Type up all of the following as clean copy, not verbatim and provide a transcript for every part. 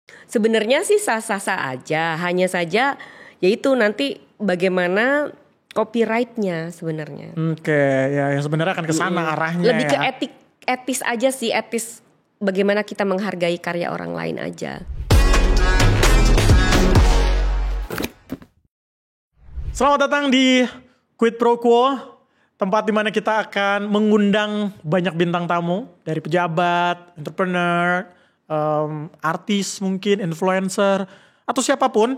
Sebenarnya sih sah-sah aja, hanya saja yaitu nanti bagaimana copyrightnya sebenarnya. Oke, ya yang sebenarnya akan ke sana arahnya Lebih ya. ke etis aja sih, etis bagaimana kita menghargai karya orang lain aja. Selamat datang di Quid Pro Quo, tempat di mana kita akan mengundang banyak bintang tamu dari pejabat, entrepreneur, artis mungkin, influencer, atau siapapun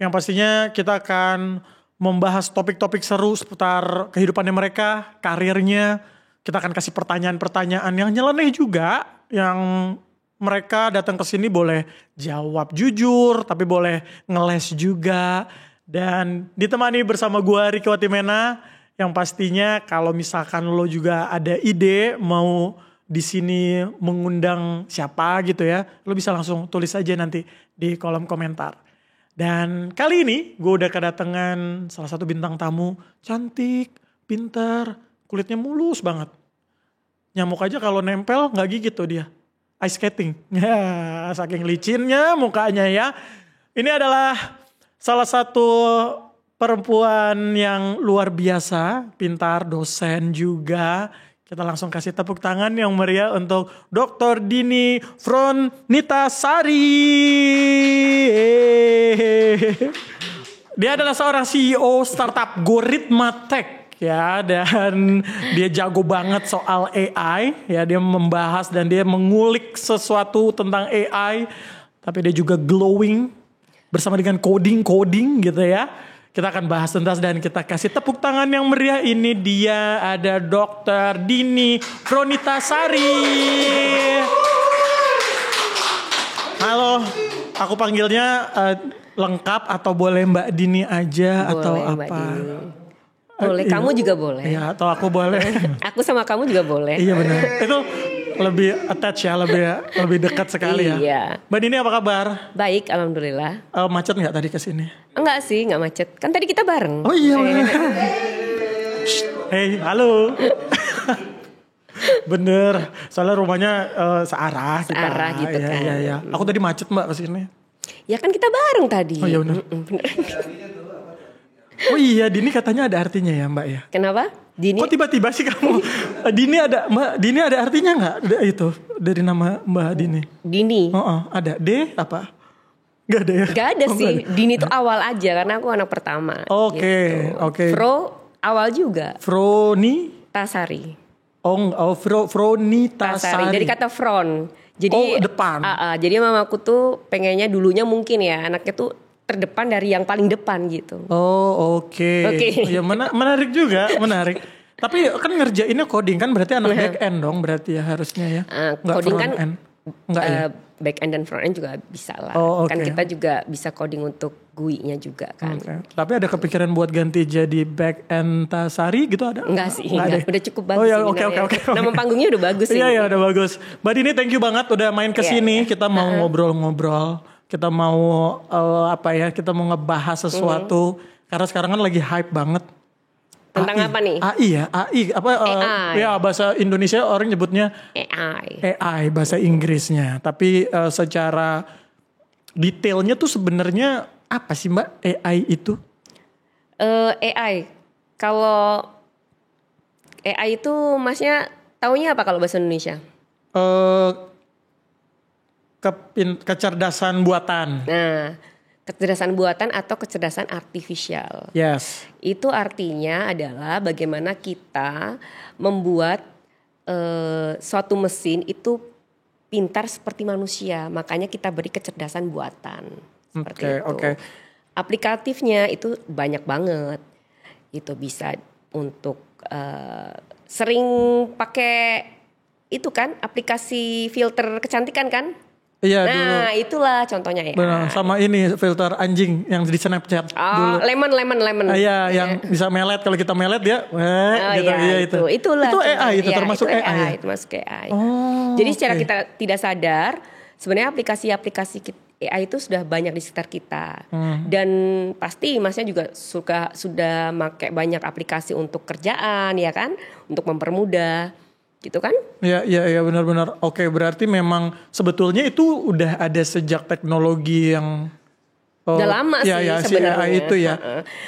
yang pastinya kita akan membahas topik-topik seru seputar kehidupannya mereka, karirnya. Kita akan kasih pertanyaan-pertanyaan yang nyeleneh juga, yang mereka datang ke sini boleh jawab jujur, tapi boleh ngeles juga. Dan ditemani bersama gue Ricky Watimena, yang pastinya kalau misalkan lo juga ada ide mau di sini mengundang siapa gitu ya, lo bisa langsung tulis aja nanti di kolom komentar. Dan kali ini gue udah kedatangan salah satu bintang tamu, cantik, pintar, kulitnya mulus banget. Nyamuk aja kalau nempel nggak gigit tuh dia. Ice skating, ya saking licinnya mukanya ya. Ini adalah salah satu perempuan yang luar biasa, pintar, dosen juga. Kita langsung kasih tepuk tangan yang meriah untuk Dr. Dini Fronitasari. Dia adalah seorang CEO startup Goritma Tech ya, dan dia jago banget soal AI ya. Dia membahas dan dia mengulik sesuatu tentang AI, tapi dia juga glowing bersama dengan coding gitu ya. Kita akan bahas tuntas dan kita kasih tepuk tangan yang meriah. Ini dia ada Dr. Dini Fronitasari. Halo, aku panggilnya lengkap atau boleh Mbak Dini aja boleh, atau apa? Boleh, kamu juga boleh. Iya, atau aku boleh. Aku sama kamu juga boleh. Iya benar. Itu lebih attach ya, lebih dekat sekali ya. Iya. Mbak Dini apa kabar? Baik, alhamdulillah. Macet nggak tadi kesini? Enggak sih, nggak macet. Kan tadi kita bareng. Oh iya. Hey, halo. Bener, soalnya rumahnya searah kita. Searah gitu kan. Iya. Aku tadi macet Mbak kesini. Ya kan kita bareng tadi. Oh iya benar. Oh iya, Dini katanya ada artinya ya Mbak ya. Kenapa? Dini? Kok tiba-tiba sih kamu? Dini ada artinya nggak itu dari nama Mbak Dini? Dini. Ada. D apa? Gak ada ya? Gak ada sih. Dini itu awal aja karena aku anak pertama. Oke. Fro awal juga. Froni Tasari. Froni Tasari. Dari kata front. Jadi depan. Jadi mamaku tuh pengennya dulunya mungkin ya anaknya tuh terdepan dari yang paling depan gitu. Oh oke. Ya menarik juga, menarik. Tapi kan ngerjainnya coding kan berarti anak back end dong berarti ya harusnya ya. Coding kan enggak ya. Back end dan front end juga bisa lah. Kan kita juga bisa coding untuk GUI-nya juga kan. Tapi ada kepikiran buat ganti jadi back end Tasari gitu ada? Enggak sih, enggak. Udah cukup bagus. Oh ya, oke. Nama panggungnya udah bagus sih. Iya, udah bagus. Mbak Dini thank you banget udah main ke sini. Kita mau ngobrol-ngobrol. Kita mau kita mau ngebahas sesuatu karena sekarang kan lagi hype banget. Tentang apa nih? AI ya, AI ya bahasa Indonesia orang nyebutnya AI bahasa Inggrisnya. Tapi secara detailnya tuh sebenarnya apa sih Mbak AI itu? AI kalau AI itu masnya taunya apa kalau bahasa Indonesia? Kecerdasan buatan. Nah, kecerdasan buatan atau kecerdasan artifisial. Yes. Itu artinya adalah bagaimana kita membuat suatu mesin itu pintar seperti manusia. Makanya kita beri kecerdasan buatan. Seperti itu. Aplikatifnya itu banyak banget. Itu bisa untuk sering pakai itu kan aplikasi filter kecantikan kan? Iya dulu. Nah itulah contohnya ya. Benar, sama ini filter anjing yang di Snapchat dulu. Lemon. Iya, yang bisa melet kalau kita melet dia. Gitu. Iya, itulah. Itu AI itu termasuk itu AI. Ya? Itu masuk AI. Jadi secara kita tidak sadar sebenarnya aplikasi-aplikasi AI itu sudah banyak di sekitar kita. Dan pasti masnya juga sudah pakai banyak aplikasi untuk kerjaan ya kan, untuk mempermudah. gitu kan? Iya benar-benar. Oke, berarti memang sebetulnya itu udah ada sejak teknologi yang udah lama sih sebenarnya. AI itu ya.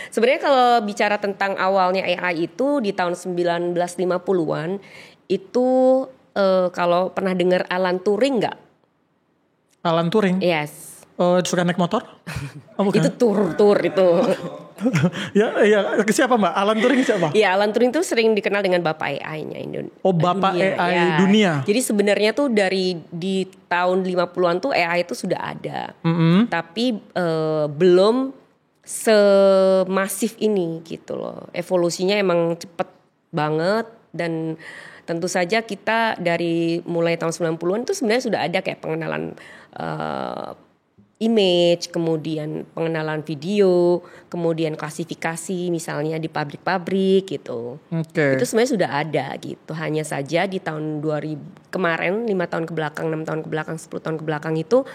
Sebenarnya kalau bicara tentang awalnya AI itu di tahun 1950-an itu kalau pernah dengar Alan Turing nggak? Alan Turing? Yes. Suka naik motor? Oh, bukan. Itu tur itu. ya siapa Mbak? Alan Turing siapa? Iya, Alan Turing tuh sering dikenal dengan bapak AI-nya Indonesia. Oh, bapak dunia. AI dunia. Jadi sebenarnya tuh di tahun 50-an tuh AI itu sudah ada. Tapi belum semasif ini gitu loh. Evolusinya emang cepet banget dan tentu saja kita dari mulai tahun 90-an tuh sebenarnya sudah ada kayak pengenalan image, kemudian pengenalan video, kemudian klasifikasi misalnya di pabrik-pabrik gitu. Itu sebenarnya sudah ada gitu. Hanya saja di tahun 2000 kemarin 5 tahun ke belakang, 6 tahun ke belakang, 10 tahun ke belakang itu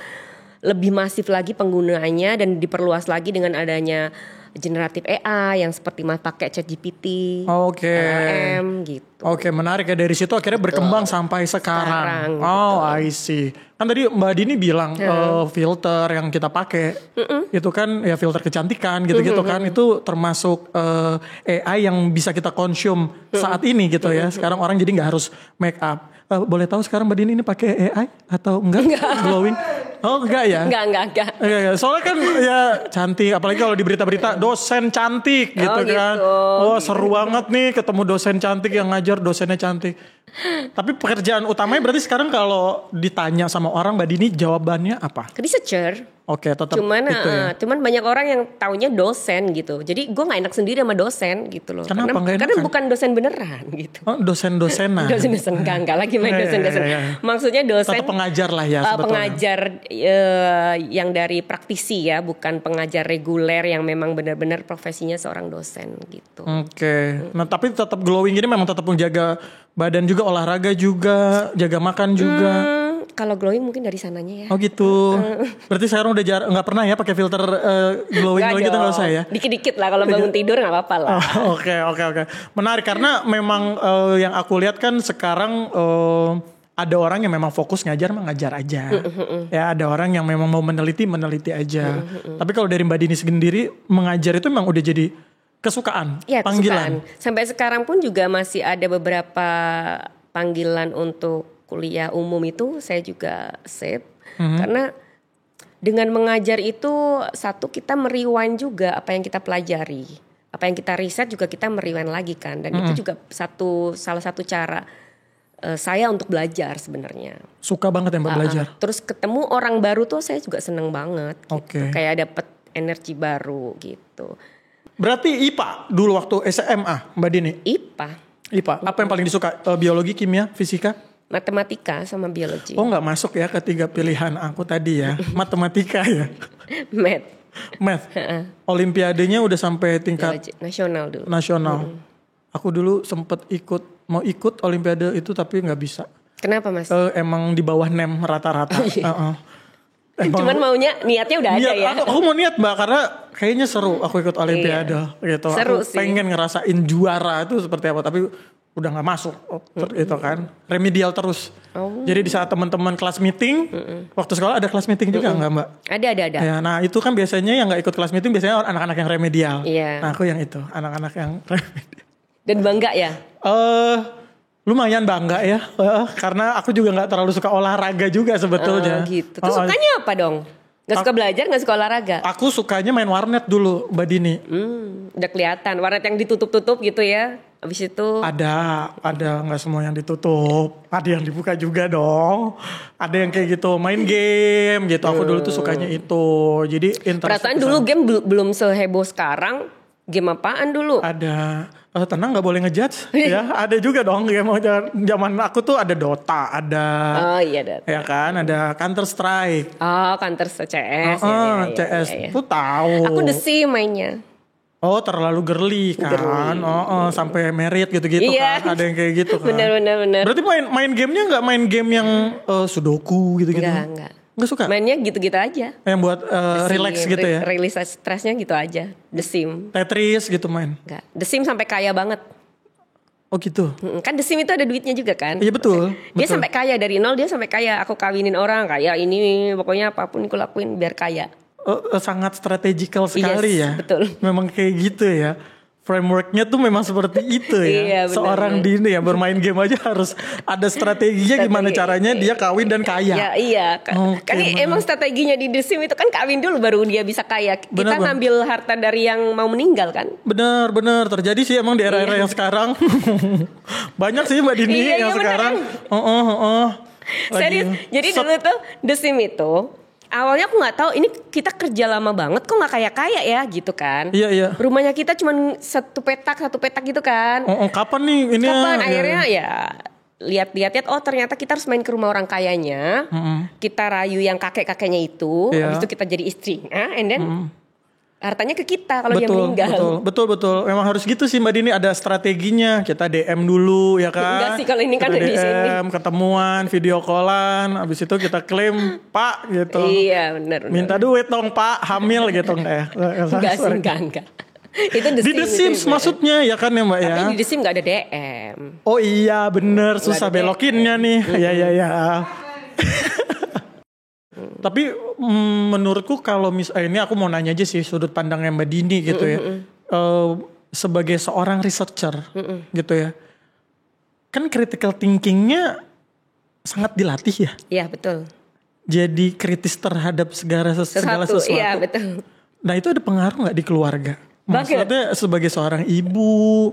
lebih masif lagi penggunaannya dan diperluas lagi dengan adanya generatif AI yang seperti pakai ChatGPT, LLM gitu. Oke, menarik ya, dari situ akhirnya berkembang sampai sekarang. I see. Kan tadi Mbak Dini bilang filter yang kita pakai itu kan ya filter kecantikan gitu-gitu kan, itu termasuk AI yang bisa kita consume saat ini gitu ya. Sekarang orang jadi nggak harus make up. Boleh tahu sekarang Mbak Dini ini pakai AI atau enggak? Glowing? Oh enggak ya? Enggak. Soalnya kan ya cantik, apalagi kalau di berita-berita dosen cantik gitu kan. Oh seru banget nih ketemu dosen cantik yang ngajar dosennya cantik. Tapi pekerjaan utamanya berarti sekarang kalau ditanya sama orang Mbak Dini jawabannya apa? Researcher. Oke, tetap cuman itu ya. Cuman banyak orang yang taunya dosen gitu. Jadi gue nggak enak sendiri sama dosen gitu loh. Kenapa karena bukan dosen beneran gitu. Oh, dosen-dosenan. Dosen-dosen enggak lagi main dosen-dosen. Maksudnya dosen tetap pengajar lah ya sebetulnya. Pengajar yang dari praktisi ya, bukan pengajar reguler yang memang benar-benar profesinya seorang dosen gitu. Oke. Nah, tapi tetap glowing ini memang tetap menjaga badan juga, olahraga juga, jaga makan juga. Kalau glowing mungkin dari sananya ya. Oh gitu. Berarti sekarang udah nggak pernah ya pakai filter glowing gitu nggak usah ya? Dikit-dikit lah kalau bangun tidur nggak apa-apa lah. Oke. Menarik karena memang yang aku lihat kan sekarang ada orang yang memang fokus ngajar aja. Ya ada orang yang memang mau meneliti aja. Tapi kalau dari Mbak Dini sendiri mengajar itu memang udah jadi kesukaan, ya, panggilan. Kesukaan. Sampai sekarang pun juga masih ada beberapa panggilan untuk kuliah umum itu saya juga save. Karena dengan mengajar itu satu kita merewind juga apa yang kita pelajari. Apa yang kita riset juga kita merewind lagi kan. Dan itu juga salah satu cara saya untuk belajar sebenarnya. Suka banget ya Mbak belajar. Terus ketemu orang baru tuh saya juga seneng banget. Gitu. Kayak dapet energi baru gitu. Berarti IPA dulu waktu SMA Mbak Dini? IPA. Apa yang paling disuka? Biologi, kimia, fisika? Matematika sama biologi. Oh nggak masuk ya ketiga pilihan aku tadi ya. Matematika ya. Math. Olimpiadenya udah sampai tingkat nasional dulu. Aku dulu sempet mau ikut olimpiade itu tapi nggak bisa. Kenapa Mas? Emang di bawah NEM rata-rata. Cuman niatnya udah ada ya. Aku mau niat Mbak karena kayaknya seru aku ikut olimpiade gitu. Seru aku pengen ngerasain juara itu seperti apa, tapi udah nggak masuk itu kan. Remedial terus. Jadi di saat teman-teman kelas meeting, waktu sekolah ada kelas meeting juga nggak Mbak? Ada. Ya, nah itu kan biasanya yang nggak ikut kelas meeting biasanya anak-anak yang remedial. Iya. Nah aku yang itu, anak-anak yang remedial. Dan bangga ya? Lumayan bangga ya, karena aku juga nggak terlalu suka olahraga juga sebetulnya. Gitu. Terus sukanya apa dong? Gak suka belajar, gak suka olahraga? Aku sukanya main warnet dulu, Mbak Dini. Udah kelihatan, warnet yang ditutup-tutup gitu ya. Abis itu ada nggak semua yang ditutup, ada yang dibuka juga dong. Ada yang kayak gitu, main game gitu. Aku dulu tuh sukanya itu. Jadi perasaan dulu game belum seheboh sekarang. Game apaan dulu? Ada. Tenang, nggak boleh ngejudge ya. Ada juga dong game zaman aku tuh ada Dota, ada. Oh iya Dota. Ya kan, ada Counter Strike. Oh Counter CS. CS tuh tahu. Aku The Sims mainnya. Oh terlalu girly kan. Sampai merit gitu-gitu kan. Ada yang kayak gitu kan. Bener. Berarti main gamenya nggak main game yang Sudoku gitu-gitu? Enggak. Nggak suka? Mainnya gitu-gitu aja. Yang buat relax gitu ya? Rilis stresnya gitu aja. The Sims. Tetris gitu main? Enggak. The Sims sampai kaya banget. Oh gitu. Kan The Sims itu ada duitnya juga kan. Iya betul. Dia sampai kaya dari nol, dia sampai kaya. Aku kawinin orang kaya ini, pokoknya apapun aku lakuin biar kaya. Sangat strategikal sekali ya. Betul. Memang kayak gitu ya. Frameworknya tuh memang seperti itu ya. Iya, bener, seorang Dini ya bermain game aja harus ada strateginya gimana caranya dia kawin dan kaya. Ya, iya. Kan emang strateginya di The Sims itu kan kawin dulu baru dia bisa kaya. Kita ngambil harta dari yang mau meninggal kan. Bener terjadi sih emang di era-era yang sekarang. Banyak sih Mbak Dini yang sekarang. Serius. Jadi dulu tuh The Sims itu awalnya aku nggak tahu ini kita kerja lama banget kok nggak kaya ya gitu kan. Iya. Rumahnya kita cuma satu petak gitu kan. Kapan nih ini? Kapan akhirnya ya lihat ternyata kita harus main ke rumah orang kayanya. Kita rayu yang kakek-kakeknya itu, habis itu kita jadi istrinya, and then hartanya ke kita kalau dia meninggal. Betul. Memang harus gitu sih Mbak Dini, ada strateginya. Kita DM dulu ya kan. Enggak sih kalau ini kan di sini. Ketemuan, video callan, habis itu kita klaim Pak gitu. Iya benar. Minta duit dong Pak, hamil gitu enggak ya? Enggak. Itu di The Sims maksudnya ya kan ya Mbak ya. Tapi di The Sims gak ada DM. Oh iya bener, susah belokinnya nih. Iya. Tapi menurutku kalau ini aku mau nanya aja sih sudut pandangnya Mbak Dini gitu ya. Sebagai seorang researcher gitu ya. Kan critical thinkingnya sangat dilatih ya. Iya betul. Jadi kritis terhadap segala sesuatu. Iya betul. Nah itu ada pengaruh gak di keluarga? Maksudnya sebagai seorang ibu,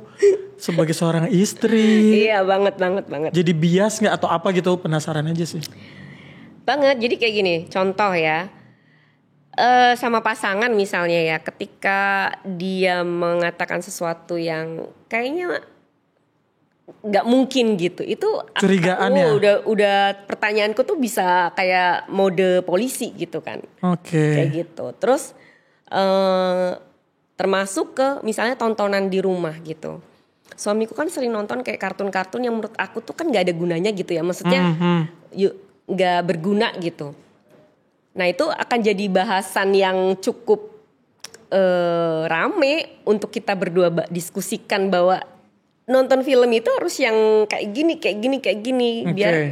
sebagai seorang istri. Iya banget. Jadi bias gak atau apa gitu, penasaran aja sih. Banget, jadi kayak gini, contoh ya, sama pasangan misalnya ya, ketika dia mengatakan sesuatu yang kayaknya nggak mungkin gitu, itu curigaan ya. Udah pertanyaanku tuh bisa kayak mode polisi gitu kan. Kayak gitu. Terus termasuk ke misalnya tontonan di rumah gitu. Suamiku kan sering nonton kayak kartun-kartun yang menurut aku tuh kan nggak ada gunanya gitu ya, maksudnya gak berguna gitu. Nah itu akan jadi bahasan yang cukup rame untuk kita berdua diskusikan bahwa nonton film itu harus yang kayak gini biar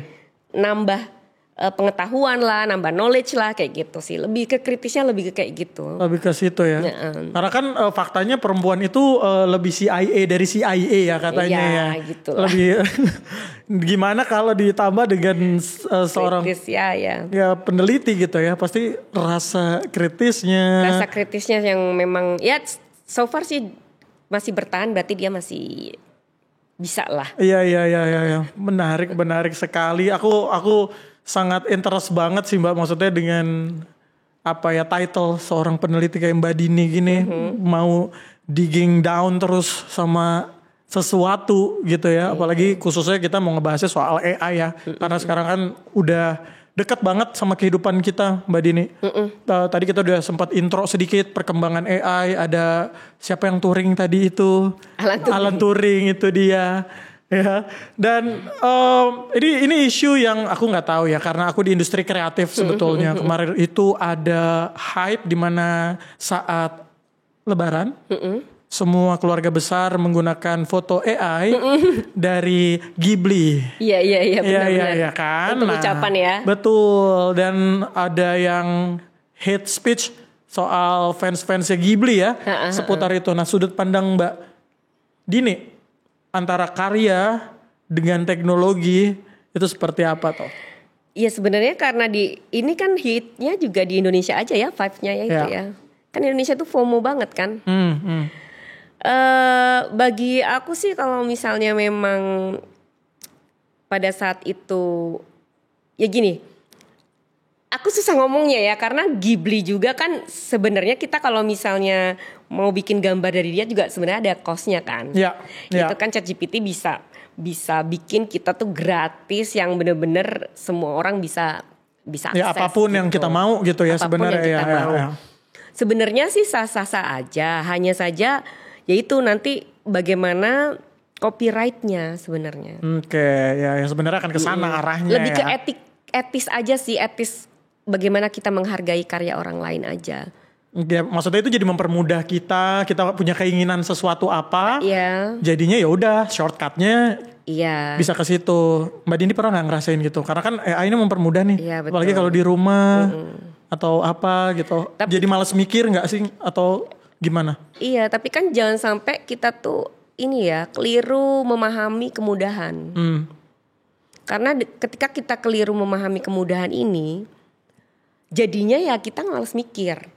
nambah pengetahuan lah, nambah knowledge lah kayak gitu sih. Lebih ke kritisnya lebih ke kayak gitu. Lebih ke situ ya. Karena kan faktanya perempuan itu lebih CIA dari CIA ya katanya ya. Gitu lah. Lebih gimana kalau ditambah dengan seorang kritis ya peneliti gitu ya. Pasti rasa kritisnya yang memang ya so far sih masih bertahan, berarti dia masih bisa lah. Iya. Menarik sekali. Aku sangat interest banget sih Mbak, maksudnya dengan title seorang peneliti kayak Mbak Dini gini mau digging down terus sama sesuatu gitu ya, apalagi khususnya kita mau ngebahasnya soal AI ya, karena sekarang kan udah dekat banget sama kehidupan kita Mbak Dini. Tadi kita udah sempat intro sedikit perkembangan AI, ada siapa yang Turing tadi itu, Alan Turing itu dia. Ya, dan ini isu yang aku nggak tahu ya, karena aku di industri kreatif sebetulnya. Kemarin itu ada hype di mana saat Lebaran, semua keluarga besar menggunakan foto AI dari Ghibli. Iya benar. Iya kan. Untuk ucapan ya. Betul, dan ada yang hate speech soal fans-fansnya Ghibli ya, seputar itu. Nah, sudut pandang Mbak Dini antara karya dengan teknologi itu seperti apa toh? Iya sebenarnya karena ini kan hitnya juga di Indonesia aja ya, vibe-nya ya itu ya. Kan Indonesia tuh FOMO banget kan. Bagi aku sih kalau misalnya memang pada saat itu ya gini, aku susah ngomongnya ya, karena Ghibli juga kan sebenarnya kita kalau misalnya mau bikin gambar dari dia juga sebenarnya ada cost-nya kan. Itu kan ChatGPT bisa bikin kita tuh gratis yang bener-bener semua orang bisa akses. Ya apapun gitu. Yang kita mau gitu ya sebenarnya ya. Sebenarnya sih sah-sah aja, hanya saja yaitu nanti bagaimana copyright-nya sebenarnya. Ya sebenarnya akan ke sana arahnya. Lebih ke etis aja sih, etis bagaimana kita menghargai karya orang lain aja. Ya, maksudnya itu jadi mempermudah kita punya keinginan sesuatu apa, jadinya ya udah shortcutnya bisa ke situ. Mbak Dini pernah nggak ngerasain gitu? Karena kan AI ini mempermudah nih, apalagi kalau di rumah atau apa gitu. Jadi malas mikir nggak sih atau gimana? Iya, tapi kan jangan sampai kita tuh ini ya keliru memahami kemudahan. Karena ketika kita keliru memahami kemudahan ini, jadinya ya kita malas mikir.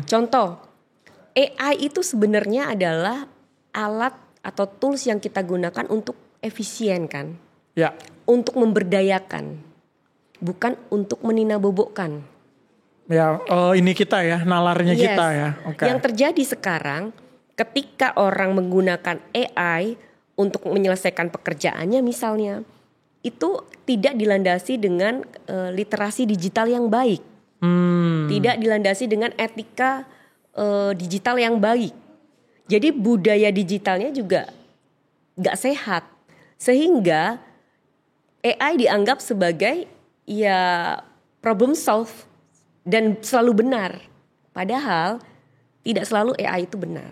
Contoh, AI itu sebenarnya adalah alat atau tools yang kita gunakan untuk efisien kan, untuk memberdayakan, bukan untuk menina-bobokkan. Ya, ini kita ya, nalarnya kita ya. Okay. Yang terjadi sekarang, ketika orang menggunakan AI untuk menyelesaikan pekerjaannya misalnya, itu tidak dilandasi dengan literasi digital yang baik. Tidak dilandasi dengan etika digital yang baik. Jadi budaya digitalnya juga gak sehat. Sehingga AI dianggap sebagai ya problem solve dan selalu benar. Padahal tidak selalu AI itu benar.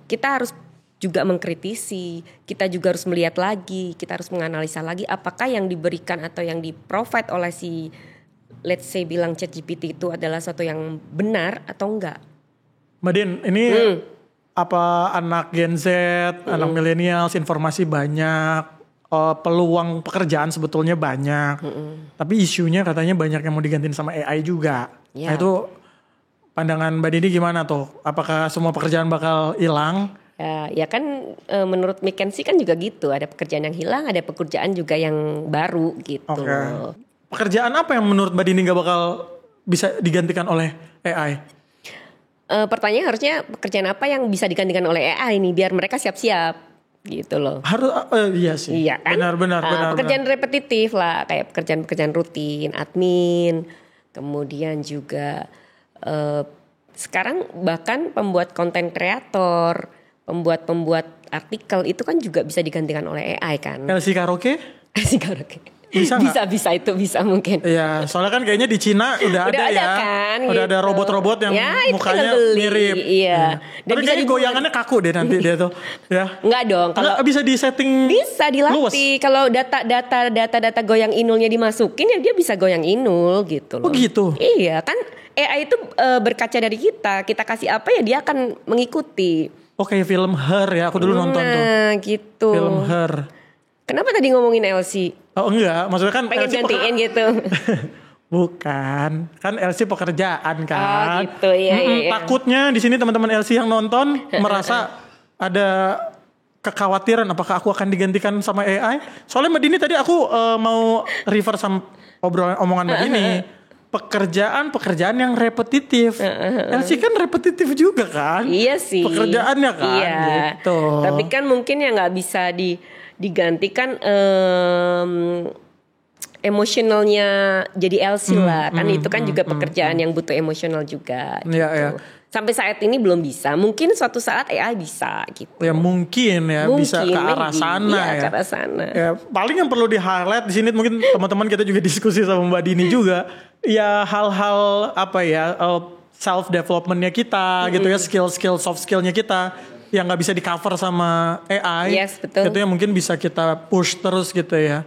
Kita harus juga mengkritisi, kita juga harus melihat lagi, kita harus menganalisa lagi apakah yang diberikan atau yang di-provide oleh si let's say bilang ChatGPT itu adalah sesuatu yang benar atau enggak. Mbak Din, ini apa anak Gen Z, anak millennials, informasi banyak, peluang pekerjaan sebetulnya banyak. Tapi isunya katanya banyak yang mau digantiin sama AI juga. Nah itu pandangan Mbak Dini gimana tuh? Apakah semua pekerjaan bakal hilang? Ya kan menurut McKinsey kan juga gitu. Ada pekerjaan yang hilang, ada pekerjaan juga yang baru gitu. Pekerjaan apa yang menurut Mbak Dini gak bakal bisa digantikan oleh AI? Pertanyaan harusnya pekerjaan apa yang bisa digantikan oleh AI nih biar mereka siap-siap gitu loh. Harus iya sih. Iya kan? Benar. Pekerjaan repetitif lah kayak pekerjaan rutin, admin, kemudian juga sekarang bahkan pembuat konten kreator, pembuat artikel itu kan juga bisa digantikan oleh AI kan. LC Karaoke? LC Karaoke. Bisa mungkin. Iya, soalnya kan kayaknya di Cina udah ada ya. Kan, udah gitu. ada robot-robot yang mukanya mirip. Iya. Dan tapi kayaknya goyangannya kaku deh nanti dia tuh. Ya. Enggak dong. Kalau bisa di setting. Bisa dilatih. Kalau data goyang inulnya dimasukin ya dia bisa goyang inul gitu loh. Oh gitu. Iya, kan AI itu berkaca dari kita. Kita kasih apa ya dia akan mengikuti. Oh kayak film Her ya, aku dulu nonton tuh. Nah gitu. Film Her. Kenapa tadi ngomongin LC? Oh enggak, maksudnya kan pengen LC gantiin gitu. Bukan, kan LC pekerjaan kan. Oh gitu, iya. Takutnya di sini teman-teman LC yang nonton merasa ada kekhawatiran apakah aku akan digantikan sama AI. Soalnya Mbak Dini tadi aku mau refer sama omongan Mbak Dini. Pekerjaan yang repetitif. LC kan repetitif juga kan. Iya sih. Pekerjaannya kan. Iya. Gitu. Tapi kan mungkin ya nggak bisa digantikan emosionalnya jadi LC lah. Kan itu kan juga pekerjaan yang butuh emosional juga. Gitu. Iya. Sampai saat ini belum bisa. Mungkin suatu saat AI bisa gitu. Ya mungkin bisa ke arah sana ya. Ke arah sana. Ya, paling yang perlu di-highlight di sini mungkin teman-teman kita juga diskusi sama Mbak Dini juga. Ya hal-hal apa ya self developmentnya kita gitu ya, skill soft skillnya kita yang nggak bisa di cover sama AI. Yes, betul. Itu yang mungkin bisa kita push terus gitu ya.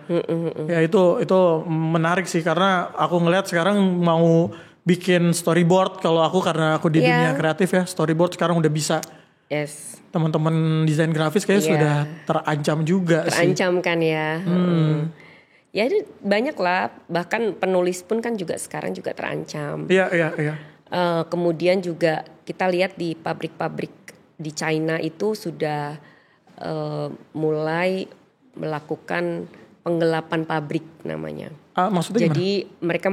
Ya itu menarik sih karena aku ngelihat sekarang mau bikin storyboard kalau aku karena aku di dunia kreatif ya, storyboard sekarang udah bisa. Yes. Teman-teman desain grafis kayaknya sudah terancam juga terancam kan ya. Ya banyak lah, bahkan penulis pun kan juga sekarang juga terancam. Iya. Kemudian juga kita lihat di pabrik-pabrik di China itu sudah mulai melakukan penggelapan pabrik namanya. Maksudnya jadi gimana? Mereka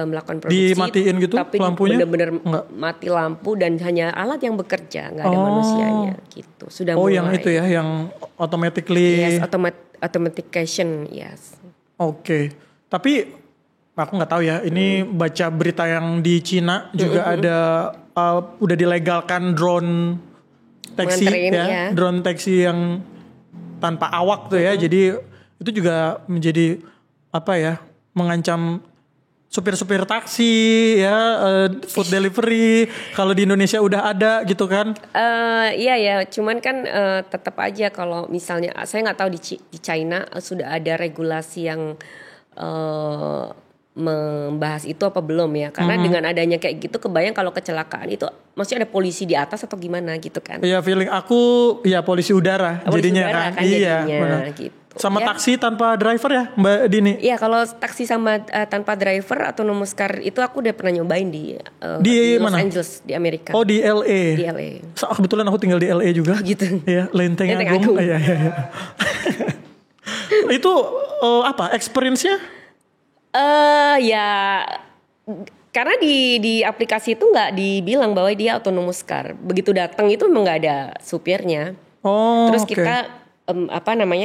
melakukan produksi, dimatiin gitu tapi lampunya? benar-benar mati lampu dan hanya alat yang bekerja, nggak ada manusianya gitu. Sudah mulai. Yang itu ya, yang automatically. Yes, automatication, yes. Oke. Tapi aku nggak tahu ya. Ini baca berita yang di Cina juga ada udah dilegalkan drone taxi ya, drone taxi yang tanpa awak tuh ya. Jadi itu juga menjadi apa ya, mengancam supir-supir taksi ya, food delivery kalau di Indonesia udah ada gitu kan? Iya ya, cuman kan tetap aja kalau misalnya saya nggak tahu di China sudah ada regulasi yang membahas itu apa belum ya? Karena dengan adanya kayak gitu, kebayang kalau kecelakaan itu, maksudnya ada polisi di atas atau gimana gitu kan? Iya, feeling aku ya polisi udara jadinya udara kan iya, jadinya, gitu. Sama ya. Taksi tanpa driver ya Mbak Dini? Iya, kalau taksi sama tanpa driver atau autonomous car itu aku udah pernah nyobain di Los mana? Angeles di Amerika. Oh, di LA. Di LA. Kebetulan aku tinggal di LA juga. Oh, gitu. Iya, Lenteng Agung. Iya. Itu apa experience-nya? Ya karena di aplikasi itu nggak dibilang bahwa dia autonomous car. Begitu datang itu memang nggak ada supirnya. Oh, terus kita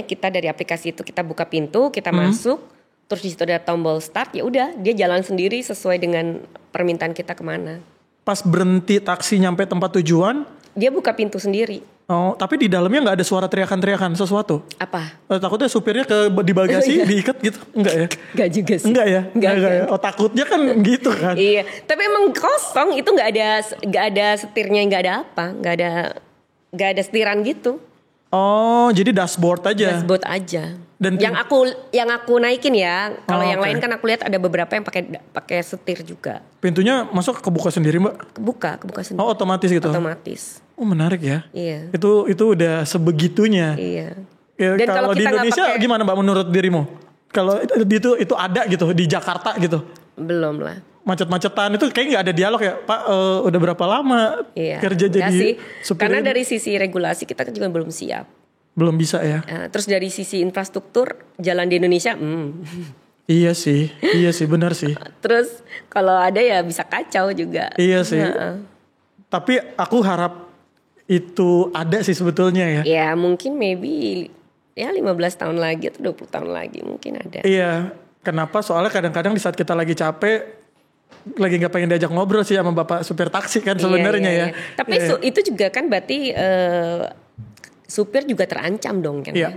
kita dari aplikasi itu kita buka pintu, kita masuk, terus di situ ada tombol start, ya udah dia jalan sendiri sesuai dengan permintaan kita kemana. Pas berhenti taksi nyampe tempat tujuan, dia buka pintu sendiri. Oh, tapi di dalamnya nggak ada suara teriakan-teriakan sesuatu? Apa? Takutnya supirnya di bagasi diikat gitu, enggak ya? Enggak juga sih. Enggak ya? Enggak ya? Oh, takutnya kan gitu kan? Iya, tapi emang kosong itu nggak ada setirnya, nggak ada apa, nggak ada setiran gitu. Oh, jadi dashboard aja. Dashboard aja. Dan yang aku naikin ya. Kalau yang lain kan aku lihat ada beberapa yang pakai setir juga. Pintunya masuk kebuka sendiri, Mbak? Kebuka sendiri. Oh, otomatis gitu. Otomatis. Oh, menarik ya. Iya. Itu udah sebegitunya. Iya. Ya, dan kalau di Indonesia gimana, Mbak, menurut dirimu? Kalau itu ada gitu di Jakarta gitu? Belum lah. Macet-macetan itu kayak nggak ada dialog ya, Pak. Udah berapa lama kerja jadi supir? Karena dari sisi regulasi kita kan juga belum siap. Belum bisa ya. Terus dari sisi infrastruktur jalan di Indonesia, Iya sih, benar sih. Terus kalau ada ya bisa kacau juga. Iya sih. Tapi aku harap itu ada sih sebetulnya ya. Ya mungkin maybe ya 15 tahun lagi atau 20 tahun lagi mungkin ada. Iya. Kenapa? Soalnya kadang-kadang di saat kita lagi capek, lagi nggak pengen diajak ngobrol sih sama bapak supir taksi kan sebenarnya ya. Tapi itu juga kan berarti supir juga terancam dong kan. Iya.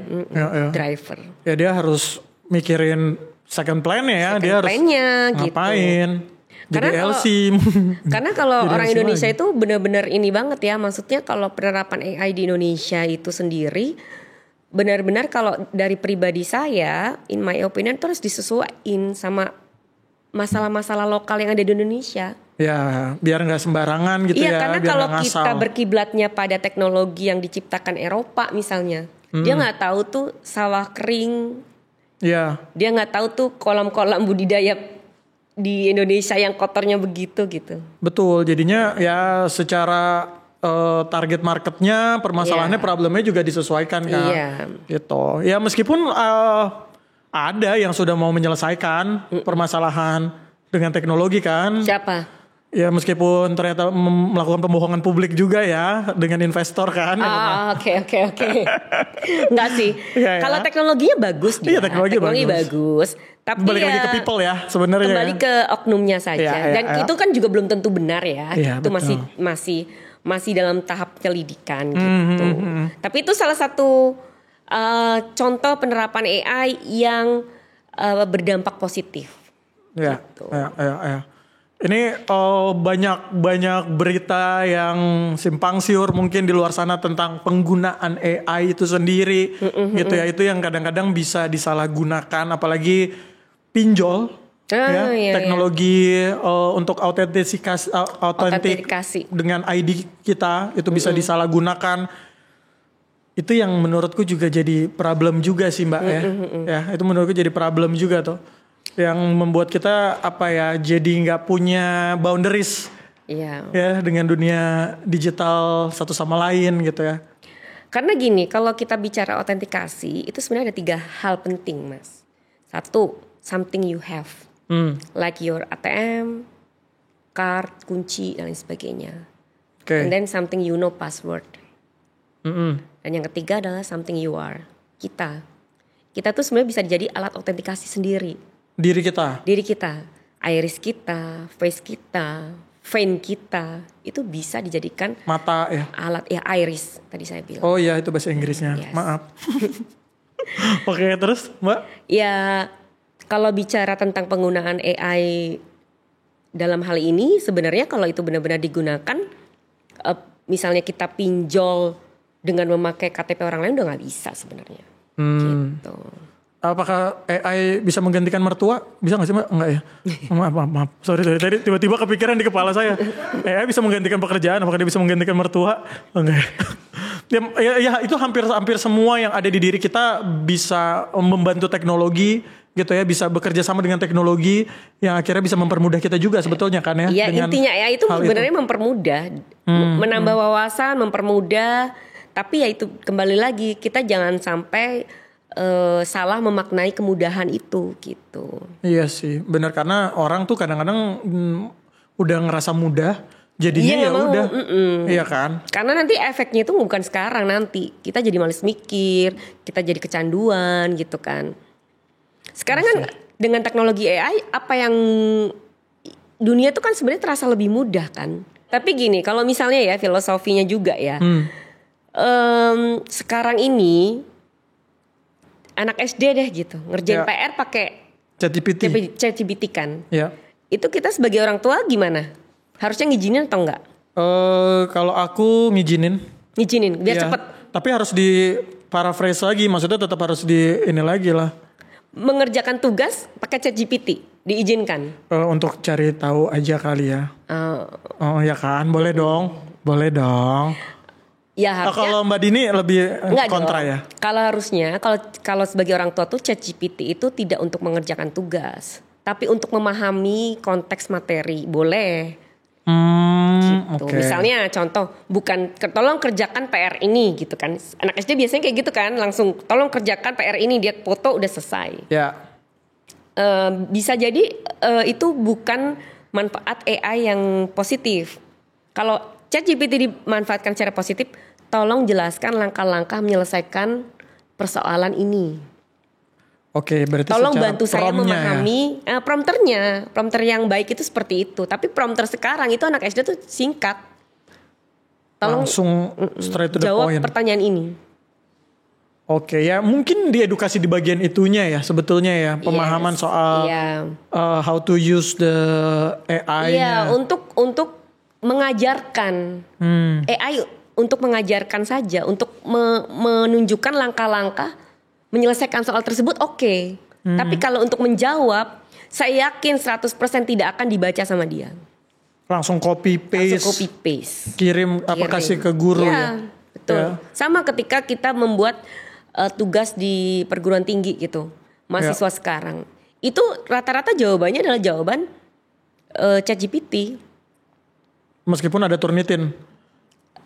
Driver. Ya dia harus mikirin second plan-nya ya. Dia harus ngapain. Gitu. Jadi LC. Karena kalau orang Indonesia itu benar-benar ini banget ya. Maksudnya kalau penerapan AI di Indonesia itu sendiri, benar-benar kalau dari pribadi saya, in my opinion itu harus disesuaikan sama masalah-masalah lokal yang ada di Indonesia. Ya, biar nggak sembarangan gitu ya. Iya, karena kalau kita berkiblatnya pada teknologi yang diciptakan Eropa misalnya, dia nggak tahu tuh sawah kering. Iya. Dia nggak tahu tuh kolam-kolam budidaya di Indonesia yang kotornya begitu gitu. Betul, jadinya ya secara target marketnya, permasalahannya, problemnya juga disesuaikan kan. Iya. Gitu. Ya meskipun ada yang sudah mau menyelesaikan permasalahan dengan teknologi kan. Siapa? Ya meskipun ternyata melakukan pembohongan publik juga ya dengan investor kan. Oke. Enggak sih. Kalau teknologinya bagus dia. Iya, teknologi bagus. Tapi balik lagi ke people ya sebenarnya. Kembali ke oknumnya saja. Dan itu kan juga belum tentu benar ya. Itu masih dalam tahap penyelidikan gitu. Tapi itu salah satu contoh penerapan AI yang berdampak positif. Ya, gitu. Ya. Ini banyak berita yang simpang siur mungkin di luar sana tentang penggunaan AI itu sendiri, gitu ya. Itu yang kadang-kadang bisa disalahgunakan, apalagi pinjol, teknologi untuk autentikasi dengan ID kita itu bisa disalahgunakan. Itu yang menurutku juga jadi problem juga sih, Mbak ya. Itu menurutku jadi problem juga tuh. Yang membuat kita jadi nggak punya boundaries ya dengan dunia digital satu sama lain gitu ya. Karena gini, kalau kita bicara autentikasi itu sebenarnya ada 3 hal penting, Mas. 1, something you have, like your ATM, card, kunci dan lain sebagainya. And then something you know, password. Dan yang ketiga adalah something you are, kita tuh sebenarnya bisa jadi alat autentikasi sendiri. Diri kita, iris kita, face kita, vein kita itu bisa dijadikan mata ya. Alat ya, iris tadi saya bilang. Oh iya, itu bahasa Inggrisnya. Yes. Maaf. Oke, terus Mbak? Ya Kalau bicara tentang penggunaan AI dalam hal ini, sebenarnya kalau itu benar-benar digunakan, misalnya kita pinjol dengan memakai KTP orang lain udah nggak bisa sebenarnya. Gitu. Apakah AI bisa menggantikan mertua? Bisa gak sih Mbak? Enggak ya? Maaf. Sorry. Tadi tiba-tiba kepikiran di kepala saya. AI bisa menggantikan pekerjaan, apakah dia bisa menggantikan mertua? Enggak ya, itu hampir semua yang ada di diri kita bisa membantu teknologi gitu ya. Bisa bekerja sama dengan teknologi yang akhirnya bisa mempermudah kita juga sebetulnya kan ya. Iya, intinya ya itu sebenarnya mempermudah. Menambah wawasan, mempermudah. Tapi ya itu kembali lagi, kita jangan sampai salah memaknai kemudahan itu gitu. Iya sih, benar, karena orang tuh kadang-kadang udah ngerasa mudah, jadinya ya udah, iya kan? Karena nanti efeknya itu bukan sekarang, nanti kita jadi malas mikir, kita jadi kecanduan gitu kan. Sekarang kan dengan teknologi AI, apa yang dunia tuh kan sebenarnya terasa lebih mudah kan. Tapi gini, kalau misalnya ya filosofinya juga ya, sekarang ini anak SD deh gitu ngerjain PR pakai ChatGPT kan. Ya. Itu kita sebagai orang tua gimana? Harusnya ngizinin atau enggak? Kalau aku ngizinin biar cepet. Tapi harus di paraphrase lagi, maksudnya tetap harus di ini lagi lah. Mengerjakan tugas pakai ChatGPT diizinkan? Untuk cari tahu aja kali ya. Oh ya kan, boleh dong. Ya harusnya, kalau Mbak Dini lebih kontra dong. Ya. Kalau harusnya kalau sebagai orang tua tuh ChatGPT itu tidak untuk mengerjakan tugas, tapi untuk memahami konteks materi, boleh. Gitu. Okay. Misalnya contoh, bukan tolong kerjakan PR ini gitu kan. Anak SD biasanya kayak gitu kan, langsung tolong kerjakan PR ini, dia foto udah selesai. Ya. Bisa jadi itu bukan manfaat AI yang positif. Kalau ChatGPT dimanfaatkan secara positif, tolong jelaskan langkah-langkah menyelesaikan persoalan ini. Oke, berarti tolong bantu saya memahami ya? Prompter yang baik itu seperti itu. Tapi prompter sekarang itu anak SD tuh singkat. Tolong langsung straight to the point. Jawab pertanyaan ini. Oke, ya mungkin diedukasi di bagian itunya ya sebetulnya ya, pemahaman soal how to use the AI-nya. Iya, untuk mengajarkan AI untuk mengajarkan saja, untuk menunjukkan langkah-langkah menyelesaikan soal tersebut oke. Tapi kalau untuk menjawab, saya yakin 100% tidak akan dibaca sama dia. Langsung copy paste. Kirim apa kasih ke guru ya. Betul. Ya. Sama ketika kita membuat tugas di perguruan tinggi gitu. Mahasiswa sekarang. Itu rata-rata jawabannya adalah jawaban ChatGPT. Meskipun ada Turnitin.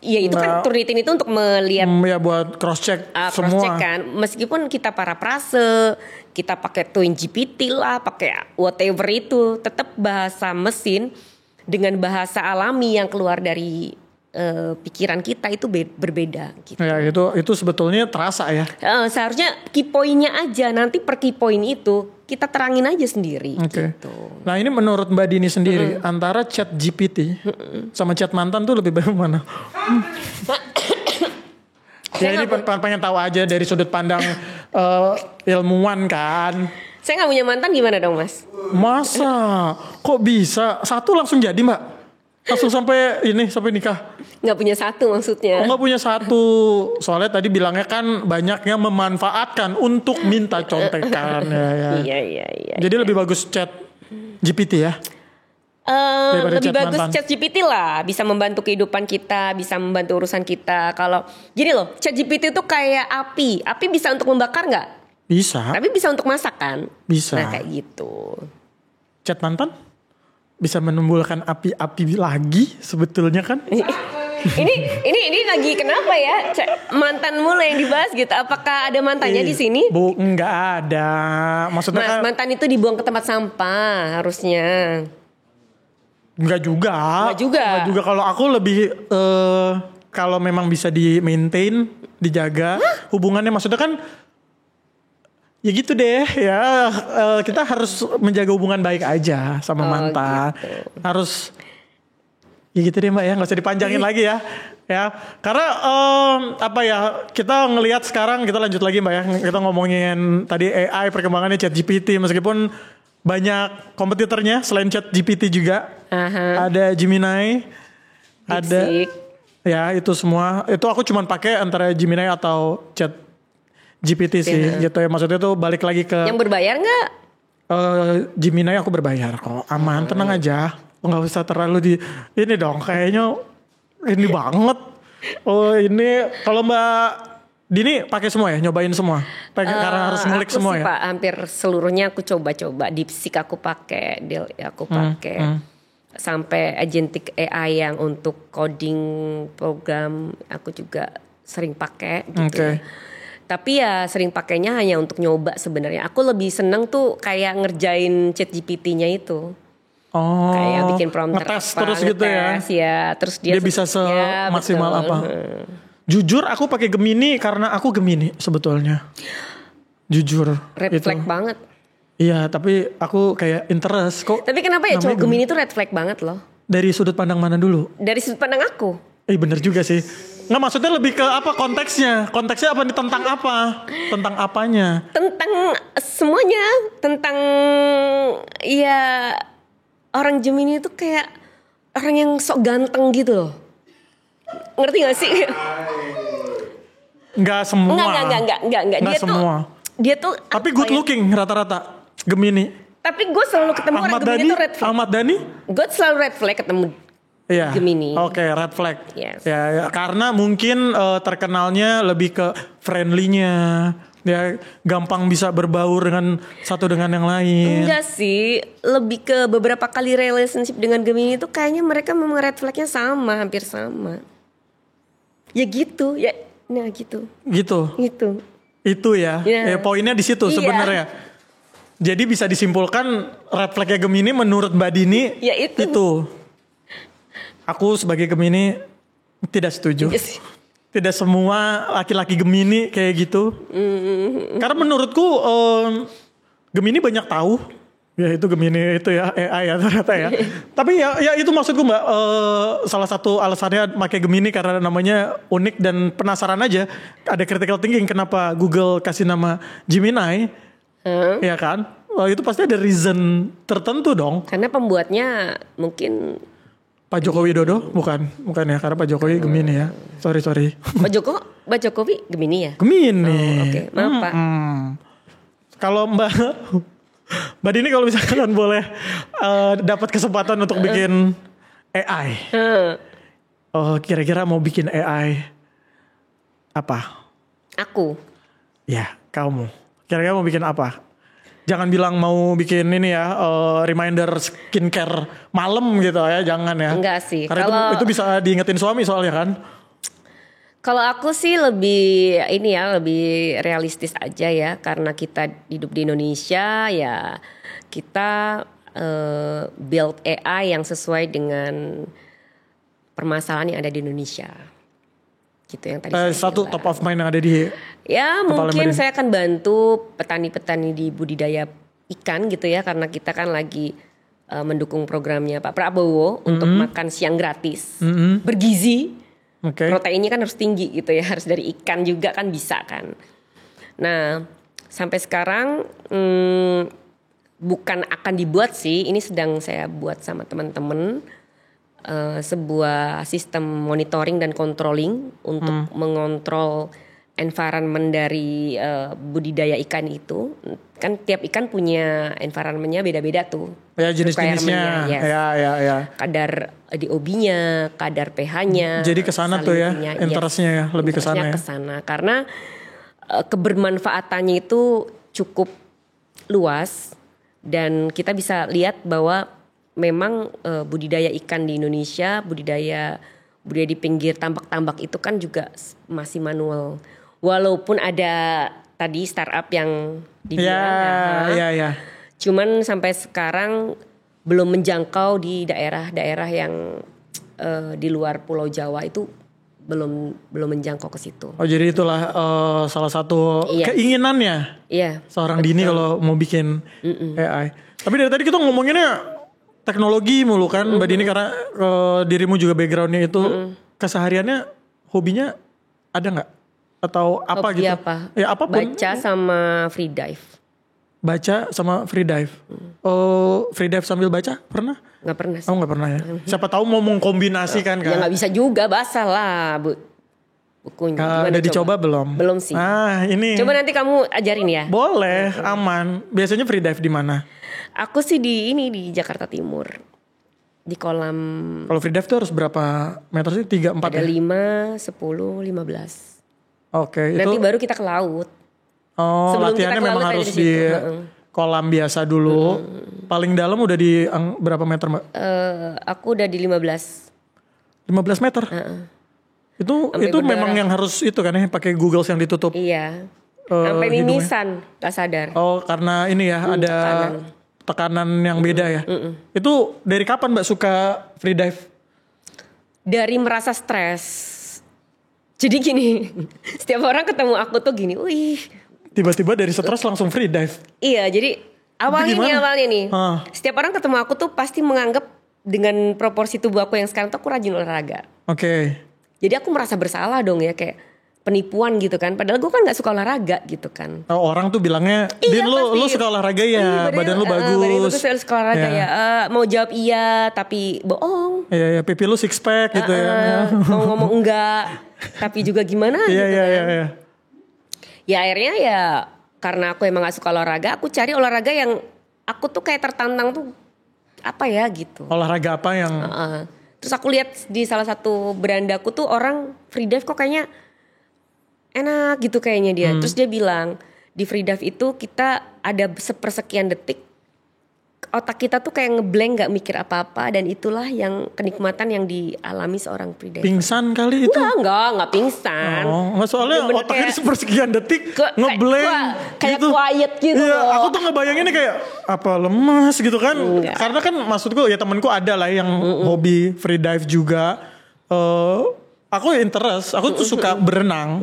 Iya itu kan Turnitin itu untuk melihat. Ya buat cross check semua. Cross check kan. Meskipun kita paraphrase, kita pakai TwinGPT lah, pakai whatever itu, tetap bahasa mesin dengan bahasa alami yang keluar dari pikiran kita itu berbeda. Gitu. Ya itu sebetulnya terasa ya. Seharusnya key point-nya aja, nanti per key point itu kita terangin aja sendiri. Gitu. Nah ini menurut Mbak Dini sendiri antara ChatGPT sama chat mantan tuh lebih baik mana? Ya ini pengen tahu aja dari sudut pandang ilmuwan kan. Saya nggak punya mantan, gimana dong Mas? Masa? Kok bisa? Satu langsung jadi Mbak? Langsung sampai nikah? Nggak punya satu maksudnya. Nggak punya satu. Soalnya tadi bilangnya kan banyaknya memanfaatkan untuk minta contekan. Iya. Jadi lebih bagus chat GPT ya? Lebih bagus chat GPT lah. Bisa membantu kehidupan kita, bisa membantu urusan kita. Kalau gini loh, chat GPT itu kayak api. Api bisa untuk membakar nggak? Bisa. Tapi bisa untuk masak kan? Bisa. Nah kayak gitu. Chat mantan? Bisa menimbulkan api-api lagi sebetulnya kan? ini lagi kenapa ya? Mantan mulu yang dibahas gitu. Apakah ada mantannya di sini? Bu, enggak ada. Maksudnya kan mantan itu dibuang ke tempat sampah harusnya. Enggak juga kalau aku lebih kalau memang bisa di maintain, dijaga hubungannya, maksudnya kan ya gitu deh ya, kita harus menjaga hubungan baik aja sama mantan. Gitu. Harus Ya gitu deh Mbak ya, nggak usah dipanjangin lagi ya. Ya, karena kita ngelihat sekarang, kita lanjut lagi Mbak ya. Kita ngomongin tadi AI, perkembangannya ChatGPT, meskipun banyak kompetitornya selain ChatGPT juga. Ada Gemini, ada ya itu semua. Itu aku cuman pakai antara Gemini atau ChatGPT sih gitu ya. Maksudnya tuh balik lagi ke yang berbayar nggak? Gemini aku berbayar kok, aman, tenang aja. Nggak usah terlalu ini dong, kayaknya ini banget. Oh ini kalau Mbak Dini pakai semua ya, nyobain semua. Karena harus ngulik semua ya. Pak, hampir seluruhnya aku coba-coba. DeepSeek aku pakai, Dell aku pakai. Sampai agentic AI yang untuk coding program aku juga sering pakai gitu. Tapi ya sering pakainya hanya untuk nyoba sebenarnya. Aku lebih seneng tuh kayak ngerjain ChatGPT-nya itu. Kayak bikin prompter ngetes terus gitu ya. Terus dia bisa semaksimal apa. Jujur aku pakai Gemini karena aku Gemini sebetulnya. Jujur. Red flag banget. Iya, tapi aku kayak interest kok. Tapi kenapa ya cowok Gemini tuh red flag banget loh? Dari sudut pandang mana dulu? Dari sudut pandang aku. Bener juga sih. Nggak, maksudnya lebih ke apa konteksnya? Konteksnya apa nih, tentang apa? Tentang apanya? Tentang semuanya, tentang ya orang Gemini itu kayak orang yang sok ganteng gitu loh. Ngerti gak sih? Enggak semua. Enggak. Dia tuh tapi good looking rata-rata Gemini. Tapi gue selalu ketemu orang Gemini tuh red flag. Ahmad Dhani? Gue selalu red flag ketemu Gemini. Oke, red flag. Yes. Ya, karena mungkin terkenalnya lebih ke friendly-nya. Dia gampang bisa berbaur dengan satu dengan yang lain. Enggak sih, lebih ke beberapa kali relationship dengan Gemini itu kayaknya mereka memang red flag-nya sama, hampir sama. Ya gitu, ya nah gitu. Gitu. Itu ya. Poinnya di situ sebenarnya. Jadi bisa disimpulkan red flag-nya Gemini menurut Mbak Dini ya itu. Aku sebagai Gemini tidak setuju. Yes. Tidak semua laki-laki Gemini kayak gitu. Karena menurutku Gemini banyak tahu. Ya itu Gemini itu ya AI ya ternyata ya. Tapi ya itu maksudku Mbak. Salah satu alasannya pakai Gemini karena namanya unik dan penasaran aja. Ada critical thinking kenapa Google kasih nama Gemini. Ya kan? Itu pasti ada reason tertentu dong. Karena pembuatnya mungkin Pak Joko Widodo bukan ya, karena Pak Jokowi Gemini ya. Sorry. Pak Jokowi Gemini ya? Gemini. Oke. Maaf Pak. Kalau Mbak Dini kalau misalkan boleh dapat kesempatan untuk bikin AI. Kira-kira mau bikin AI apa? Aku. Ya, kamu. Kira-kira mau bikin apa? Jangan bilang mau bikin ini ya reminder skincare malam gitu ya, jangan ya. Enggak sih. Karena itu bisa diingetin suami soalnya kan. Kalau aku sih lebih realistis aja ya, karena kita hidup di Indonesia ya, kita build AI yang sesuai dengan permasalahan yang ada di Indonesia. Gitu yang tadi satu top of mind yang ada di mungkin saya akan bantu petani-petani di budidaya ikan gitu ya, karena kita kan lagi mendukung programnya Pak Prabowo untuk makan siang gratis bergizi. Proteinnya kan harus tinggi gitu ya, harus dari ikan juga kan bisa kan. Nah sampai sekarang bukan akan dibuat sih, ini sedang saya buat sama teman-teman. Sebuah sistem monitoring dan controlling untuk mengontrol environment dari budidaya ikan itu. Kan tiap ikan punya environmentnya beda-beda tuh. Ya jenis-jenisnya. Ya. Kadar DOB-nya, kadar pH-nya. Jadi kesana tuh ya, interestnya ya, lebih kesana ya. Kesana karena kebermanfaatannya itu cukup luas dan kita bisa lihat bahwa memang budidaya ikan di Indonesia, budidaya di pinggir tambak-tambak itu kan juga masih manual. Walaupun ada tadi startup yang dibilang, cuman sampai sekarang belum menjangkau di daerah-daerah yang di luar Pulau Jawa itu belum menjangkau ke situ. Oh jadi itulah salah satu keinginannya seorang Dini kalau mau bikin AI. Tapi dari tadi kita ngomonginnya teknologi mulu kan Mbak Dini karena dirimu juga backgroundnya itu kesehariannya hobinya ada nggak atau apa hobi gitu? Apa? Ya apapun. Baca sama free dive. Baca sama free dive. Free dive sambil baca pernah? Nggak pernah sih. Oh nggak pernah ya. Siapa tahu mau mengkombinasikan kan? Ya nggak bisa juga, basah lah bu. Bukunya. Udah dicoba belum? Belum sih. Ini. Coba nanti kamu ajarin ya. Boleh, aman. Biasanya free dive di mana? Aku sih di Jakarta Timur. Di kolam. Kalau free dive tuh harus berapa meter sih? 3, 4 ada ya? 5, 10, 15. Oke. Nanti itu, baru kita ke laut. sebelum latihannya memang harus di kolam biasa dulu. Paling dalam udah di berapa meter Mbak? Aku udah di 15. 15 meter? Itu memang yang harus itu kan ya, pakai googles yang ditutup. Iya. Sampai mimisan, gak sadar. Oh karena ini ya ada tekanan yang beda ya. Itu dari kapan Mbak suka free dive? Dari merasa stres. Jadi gini, setiap orang ketemu aku tuh gini, wih. Tiba-tiba dari stres langsung free dive? Iya, jadi awalnya nih. Setiap orang ketemu aku tuh pasti menganggap dengan proporsi tubuh aku yang sekarang tuh aku rajin olahraga. Oke. Jadi aku merasa bersalah dong ya, kayak penipuan gitu kan. Padahal gue kan gak suka olahraga gitu kan. Orang tuh bilangnya, Din lu suka olahraga ya, badan lu bagus. Badan lu bagus, suka olahraga ya. Mau jawab iya tapi bohong. Iya, pipi lu six pack gitu ya. Mau ngomong enggak, tapi juga gimana gitu kan. Iya. Ya akhirnya ya karena aku emang gak suka olahraga, aku cari olahraga yang aku tuh kayak tertantang tuh apa ya gitu. Olahraga apa yang... Terus aku lihat di salah satu berandaku tuh orang free dive kok kayaknya enak gitu kayaknya dia. Terus dia bilang di free dive itu kita ada sepersekian detik otak kita tuh kayak ngeblank gak mikir apa-apa dan itulah yang kenikmatan yang dialami seorang free diver. Pingsan kali itu? Enggak pingsan. Enggak soalnya otaknya sepersekian detik ngeblank kayak gitu. Quiet gitu Iya, loh. aku tuh ngebayanginnya kayak apa lemas gitu kan. Enggak. Karena kan maksudku ya temanku ada lah yang hobi free dive juga. Aku interest, aku tuh suka berenang.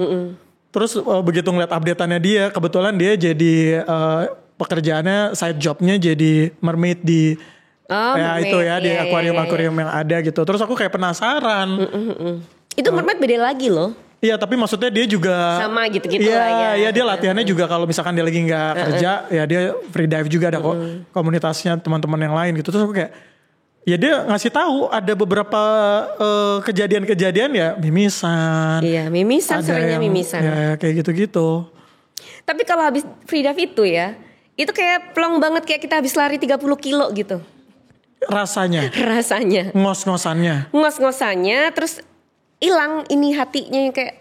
Terus begitu ngeliat update-annya dia, kebetulan dia jadi pekerjaannya side jobnya jadi mermaid di itu ya di akuarium yang ada gitu. Terus aku kayak penasaran. Itu mermaid beda lagi loh. Iya tapi maksudnya dia juga sama gitu-gitu lah ya. Iya dia latihannya juga kalau misalkan dia lagi nggak kerja ya dia free dive juga ada kok komunitasnya teman-teman yang lain gitu. Terus aku kayak ya dia ngasih tahu ada beberapa kejadian-kejadian ya mimisan. Iya mimisan seringnya mimisan. Ya kayak gitu-gitu. Tapi kalau habis free dive itu ya itu kayak plong banget kayak kita habis lari 30 kilo gitu. Rasanya. Ngos-ngosannya terus hilang ini hatinya yang kayak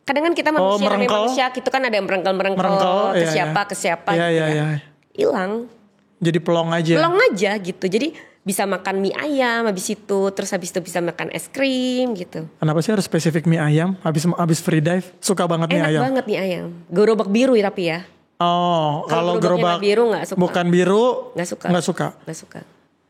kadang kan kita manusia gitu kan ada yang merengkel ke siapa Iya. Hilang. Jadi plong aja gitu. Jadi bisa makan mie ayam habis itu terus habis itu bisa makan es krim gitu. Kenapa sih harus spesifik mie ayam habis free dive? Suka banget mie ayam. Enak banget mie ayam. Gerobak biru ya tapi ya. Oh, kalau gerobak biru gak suka. Bukan biru nggak suka.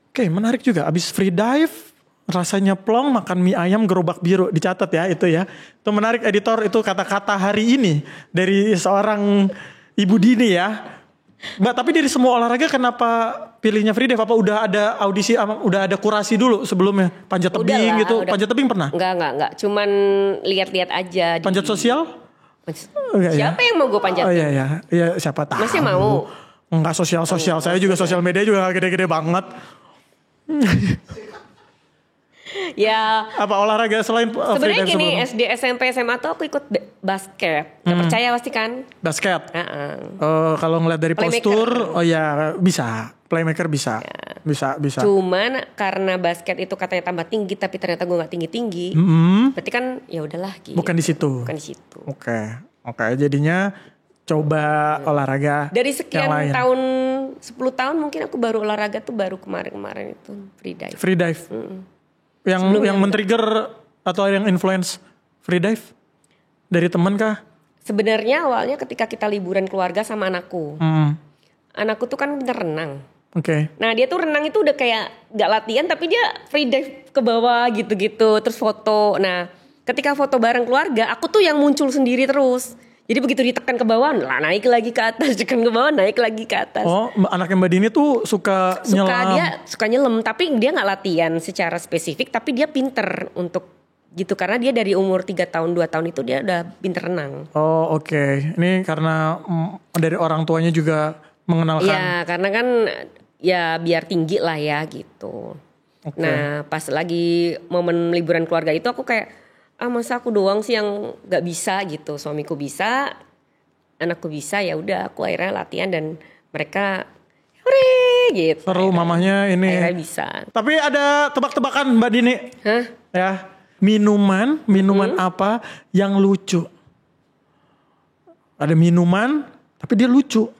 Oke, menarik juga. Abis free dive, rasanya plong makan mie ayam gerobak biru. Dicatat ya itu ya. Itu menarik editor, itu kata-kata hari ini dari seorang Ibu Dini ya. Mbak, tapi dari semua olahraga kenapa pilihnya free dive? Apa udah ada audisi, udah ada kurasi dulu sebelumnya? Panjat tebing gitu? Udah. Panjat tebing pernah? Enggak. Cuman lihat-lihat aja. Panjat sosial? Siapa yang mau gue panjat? Oh iya, siapa tahu. Masih mau? Enggak sosial. Saya juga sosial media juga gak gede-gede banget. Ya. Apa olahraga selain sebenarnya gini, SD, SMP, SMA tuh aku ikut basket. Gak percaya pasti kan? Basket? Kalau ngeliat dari postur, oh ya bisa. Playmaker bisa. Ya. Bisa. Cuman karena basket itu katanya tambah tinggi, tapi ternyata gue gak tinggi-tinggi. Berarti kan ya udahlah gitu. Bukan di situ. Oke. Jadinya coba olahraga dari sekian tahun 10 tahun mungkin aku baru olahraga tuh baru kemarin itu free dive. Yang men-trigger atau yang influence free dive dari teman kah? Sebenarnya awalnya ketika kita liburan keluarga sama anakku. Anakku tuh kan pintar renang. Oke. Nah dia tuh renang itu udah kayak gak latihan tapi dia free dive ke bawah gitu-gitu terus foto. Nah ketika foto bareng keluarga aku tuh yang muncul sendiri terus. Jadi begitu ditekan ke bawah, lah naik lagi ke atas, tekan ke bawah, naik lagi ke atas. Oh, anaknya Mbak Dini tuh suka nyelam. Dia suka nyelam, tapi dia nggak latihan secara spesifik, tapi dia pinter untuk gitu karena dia dari umur 3 tahun 2 tahun itu dia udah pinter renang. Oh, oke. Ini karena dari orang tuanya juga mengenalkan. Iya, karena kan ya biar tinggi lah ya gitu. Okay. Nah, pas lagi momen liburan keluarga itu aku kayak masa aku doang sih yang nggak bisa gitu. Suamiku bisa, anakku bisa, ya udah aku akhirnya latihan dan mereka hore gitu. Seru mamahnya ini. Akhirnya bisa. Tapi ada tebak-tebakan Mbak Dini. Hah? Ya, minuman apa yang lucu? Ada minuman tapi dia lucu.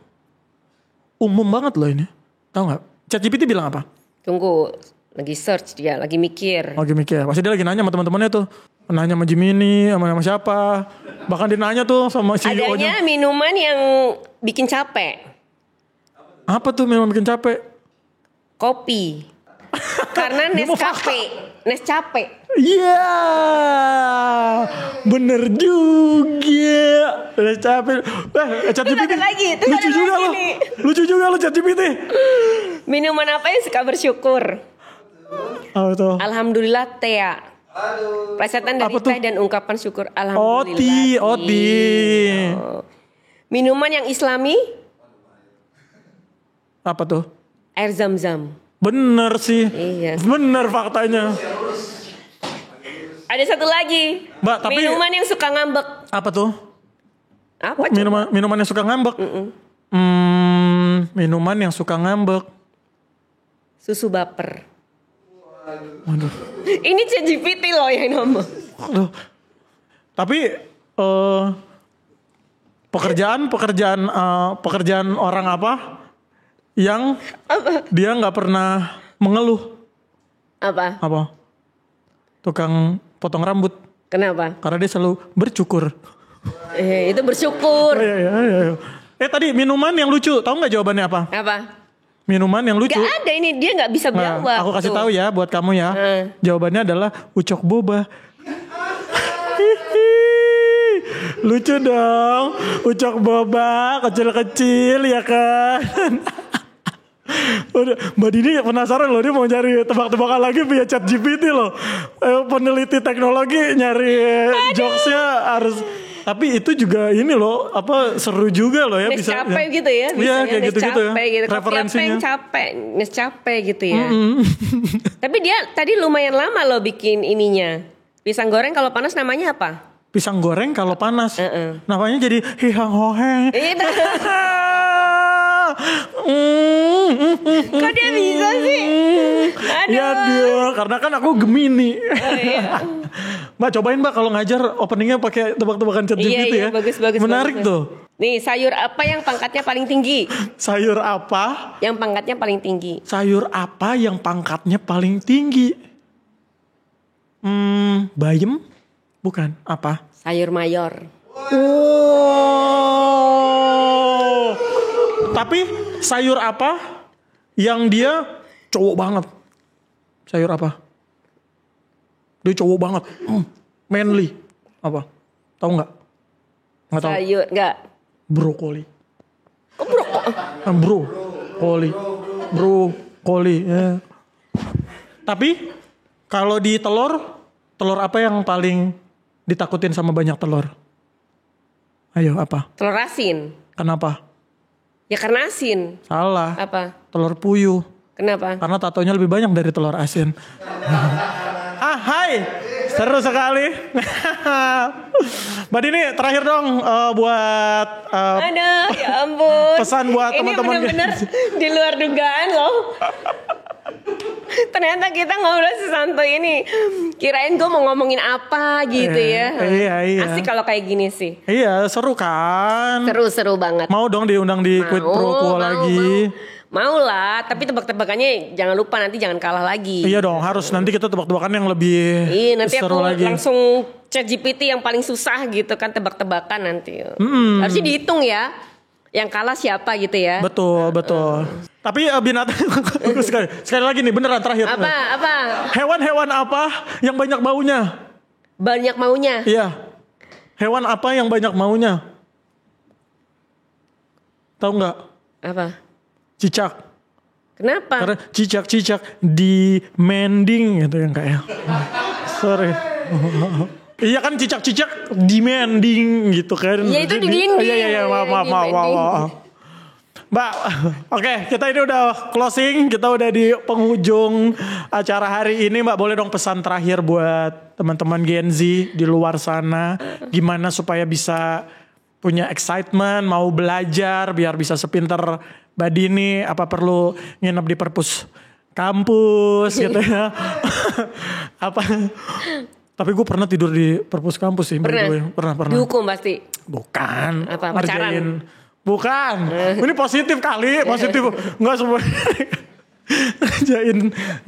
Umum banget loh ini. Tahu nggak? ChatGPT bilang apa? Tunggu, lagi search dia, lagi mikir. Lagi mikir. Pasti dia lagi nanya sama teman-temannya tuh. Nanya sama Jiminy, sama siapa. Bahkan dia nanya tuh sama CEO-nya. Adanya minuman yang bikin capek. Apa tuh minuman bikin capek? Kopi. Karena Nescafe. Iya, bener juga. Nescafe. ChatGPT. Lucu juga lo. Lucu juga lo ChatGPT. Minuman apa yang suka bersyukur? Apa tuh? Alhamdulillah Tea. Plesetan dari teh dan ungkapan syukur alhamdulillah. Oti. Minuman yang Islami? Apa tuh? Air Zam-Zam. Bener sih. Iya. Bener faktanya. Ada satu lagi. Mbak, tapi minuman yang suka ngambek. Apa tuh? Apa? Minuman yang suka ngambek. Minuman yang suka ngambek. Susu baper. Waduh. Ini ChatGPT loh yang ngomong. Aduh. Tapi pekerjaan orang apa yang dia nggak pernah mengeluh? Apa? Tukang potong rambut. Kenapa? Karena dia selalu bercukur. Itu bersyukur. Iya. Tadi minuman yang lucu, tahu nggak jawabannya apa? Apa? Minuman yang lucu. Gak ada ini, dia nggak bisa jawab. Aku kasih tahu ya buat kamu ya. Jawabannya adalah ucok boba. Lucu dong, ucok boba kecil-kecil ya kan. Mbak Dini penasaran loh, dia mau nyari tebak-tebakan lagi via ChatGPT loh. Peneliti teknologi nyari jokesnya harus. Tapi itu juga ini loh, seru juga loh ya. Nescafe ya. Gitu ya. Iya kayak gitu-gitu ya. Gitu. Referensinya. Nescafe gitu ya. Tapi dia tadi lumayan lama loh bikin ininya. Pisang goreng kalau panas namanya apa? Pisang goreng kalau panas. Namanya jadi hihang hoheng. Kok dia bisa sih? Aduh. Ya dia, karena kan aku Gemini. Iya. Mbak cobain Mbak kalau ngajar openingnya pakai tebak-tebakan ChatGPT ya. Bagus. Menarik tuh. Nih, sayur apa yang pangkatnya paling tinggi? Sayur apa? Yang pangkatnya paling tinggi. Sayur apa yang pangkatnya paling tinggi? Bayem? Bukan, apa? Sayur mayor. Oh. Tapi sayur apa yang dia cowok banget? Sayur apa? Dia cowok banget. Manly. Apa? Tahu nggak? Nggak tahu. Sayur nggak? Brokoli. Oh, Brokoli. Ya. Tapi kalau di telur apa yang paling ditakutin sama banyak telur? Ayo apa? Telur asin. Kenapa? Ya karena asin. Salah. Apa? Telur puyuh. Kenapa? Karena tatonya lebih banyak dari telur asin. Hai. Seru sekali. Mbak Dini terakhir dong buat aduh ya ampun. Pesan buat teman-teman. Ini benar-benar di luar dugaan loh. Ternyata kita ngobrol sesantai ini. Kirain gue mau ngomongin apa gitu ya. Iya. Asik kalau kayak gini sih. Iya, seru kan? Seru banget. Mau dong diundang di Quid Pro Quo lagi. Mau lah, tapi tebak-tebakannya jangan lupa nanti jangan kalah lagi. Iya dong, harus nanti kita tebak-tebakan yang lebih nanti seru aku lagi. Langsung ChatGPT yang paling susah gitu kan tebak-tebakan nanti. Harusnya dihitung ya. Yang kalah siapa gitu ya. Betul. Tapi binatang sekali lagi nih beneran terakhir. Apa? Hewan-hewan apa yang banyak maunya? Banyak maunya? Iya. Hewan apa yang banyak maunya? Tahu nggak? Apa? Cicak. Kenapa? Karena cicak-cicak demanding gitu yang kayak. Sorry. Iya kan cicak-cicak demanding gitu kan. Iya itu digini. Iya maaf. Mbak, oke, kita ini udah closing, kita udah di penghujung acara hari ini. Mbak, boleh dong pesan terakhir buat teman-teman Gen Z di luar sana, gimana supaya bisa punya excitement, mau belajar biar bisa sepinter Mbak Dini, apa perlu nginep di perpus kampus gitu ya. Apa? Tapi gue pernah tidur di perpus kampus sih. Pernah. Dihukum pasti. Bukan. Apa, pacaran? Bukan. Ini positif kali. Positif. Enggak semua.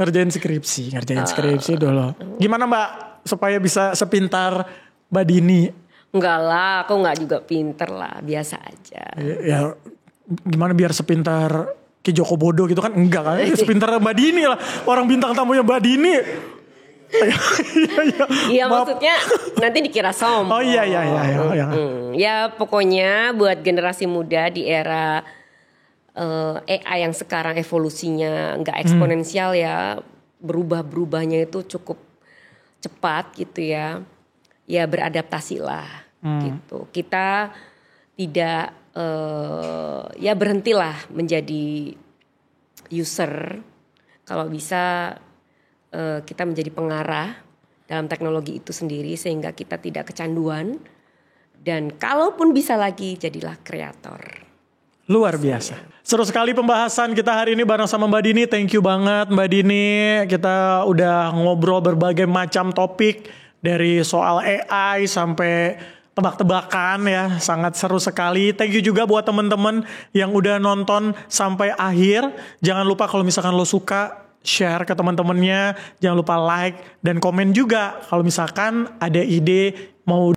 ngerjain skripsi dulu. Gimana Mbak supaya bisa sepintar Mbak Dini? Enggak lah, aku enggak juga pinter lah. Biasa aja. Ya gimana biar sepintar Ki Joko Bodo gitu kan? Enggak kan? Sepintar Mbak Dini lah. Orang bintang tamunya Mbak Dini. Iya maksudnya nanti dikira sombong. Oh iya. Ya pokoknya buat generasi muda di era AI yang sekarang evolusinya nggak eksponensial ya, berubahnya itu cukup cepat gitu ya. Ya beradaptasilah gitu. Kita tidak ya berhentilah menjadi user, kalau bisa kita menjadi pengarah dalam teknologi itu sendiri sehingga kita tidak kecanduan, dan kalaupun bisa lagi jadilah kreator. Luar biasa. Seru sekali pembahasan kita hari ini bareng sama Mbak Dini. Thank you banget Mbak Dini. Kita udah ngobrol berbagai macam topik dari soal AI sampai tebak-tebakan ya. Sangat seru sekali. Thank you juga buat teman-teman yang udah nonton sampai akhir. Jangan lupa kalau misalkan lo suka, share ke teman-temannya, jangan lupa like dan komen juga kalau misalkan ada ide mau